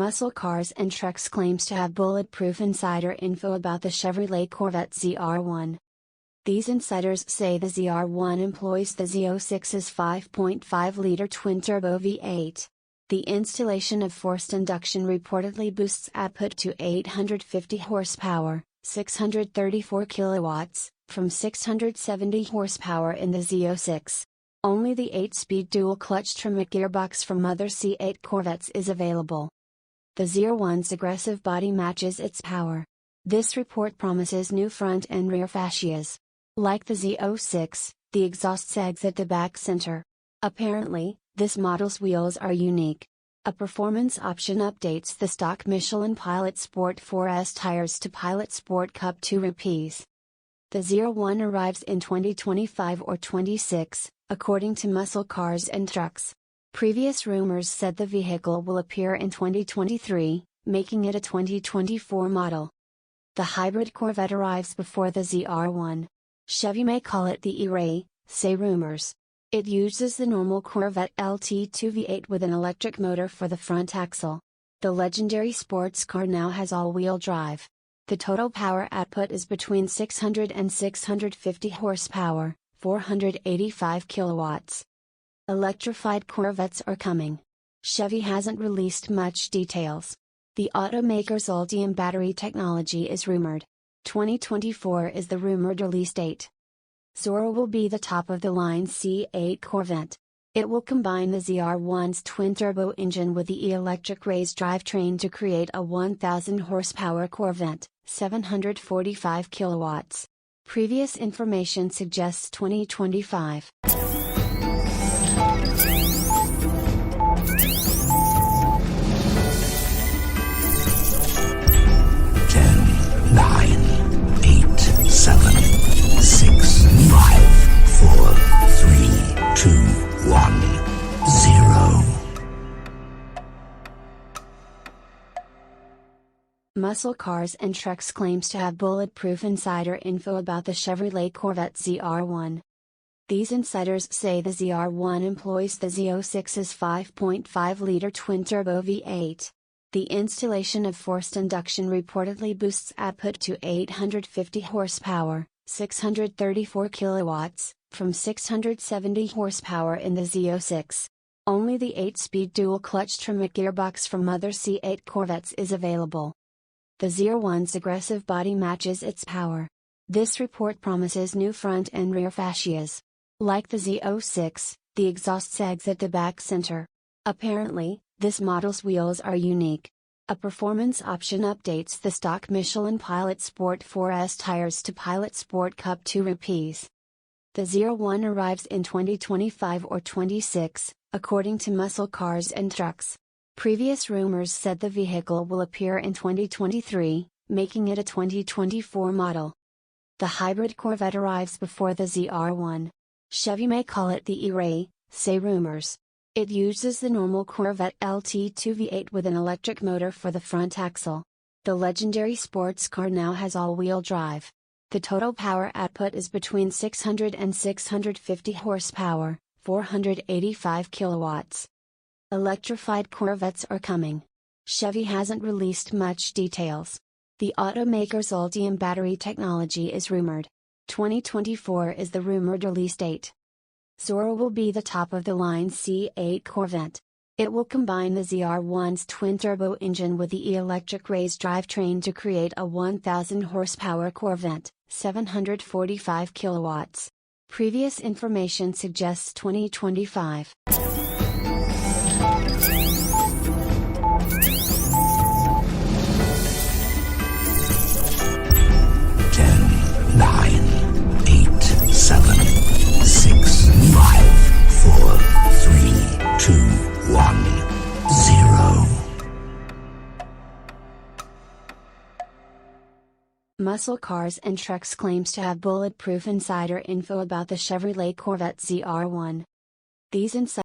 Muscle Cars and Trucks claims to have bulletproof insider info about the Chevrolet Corvette ZR1. These insiders say the ZR1 employs the Z06's 5.5-liter twin-turbo V8. The installation of forced induction reportedly boosts output to 850 horsepower, 634 kilowatts, from 670 horsepower in the Z06. Only the 8-speed dual-clutch Tremec gearbox from other C8 Corvettes is available. The ZR1's aggressive body matches its power. This report promises new front and rear fascias. Like the Z06, the exhaust sags at the back center. Apparently, this model's wheels are unique. A performance option updates the stock Michelin Pilot Sport 4S tires to Pilot Sport Cup 2 Repeats. The ZR1 arrives in 2025 or 26, according to Muscle Cars and Trucks. Previous rumors said the vehicle will appear in 2023, making it a 2024 model. The hybrid Corvette arrives before the ZR1. Chevy may call it the E-Ray, say rumors. It uses the normal Corvette LT2 V8 with an electric motor for the front axle. The legendary sports car now has all-wheel drive. The total power output is between 600 and 650 horsepower, 485 kilowatts. Electrified Corvettes are coming. Chevy hasn't released much details. The automaker's Ultium battery technology is rumored. 2024 is the rumored release date. Zorro will be the top-of-the-line C8 Corvette. It will combine the ZR1's twin-turbo engine with the e-electric raised drivetrain to create a 1,000-horsepower Corvette, 745 kilowatts. Previous information suggests 2025. 7, 6, 5, 4, 3, 2, 1, 0. Muscle Cars and Trucks claims to have bulletproof insider info about the Chevrolet Corvette ZR1. These insiders say the ZR1 employs the Z06's 5.5-liter twin-turbo V8. The installation of forced induction reportedly boosts output to 850 horsepower, 634 kilowatts, from 670 horsepower in the Z06. Only the 8-speed dual-clutch Tremec gearbox from other C8 Corvettes is available. The ZR1's aggressive body matches its power. This report promises new front and rear fascias. Like the Z06, the exhaust sags at the back center. Apparently, this model's wheels are unique. A performance option updates the stock Michelin Pilot Sport 4S tires to Pilot Sport Cup 2 Repeats. The ZR1 arrives in 2025 or 26, according to Muscle Cars and Trucks. Previous rumors said the vehicle will appear in 2023, making it a 2024 model. The hybrid Corvette arrives before the ZR1. Chevy may call it the E-Ray, say rumors. It uses the normal Corvette LT2 V8 with an electric motor for the front axle. The legendary sports car now has all-wheel drive. The total power output is between 600 and 650 horsepower, 485 kilowatts. Electrified Corvettes are coming. Chevy hasn't released much details. The automaker's Ultium battery technology is rumored. 2024 is the rumored release date. Zorro will be the top-of-the-line C8 Corvette. It will combine the ZR1's twin-turbo engine with the e-electric raised drivetrain to create a 1,000-horsepower Corvette, 745 kilowatts. Previous information suggests 2025. 10, 9, 8, 7, 6, 5, 4, 3, 2, 1, 0. Muscle Cars and Trucks claims to have bulletproof insider info about the Chevrolet Corvette ZR1. These insiders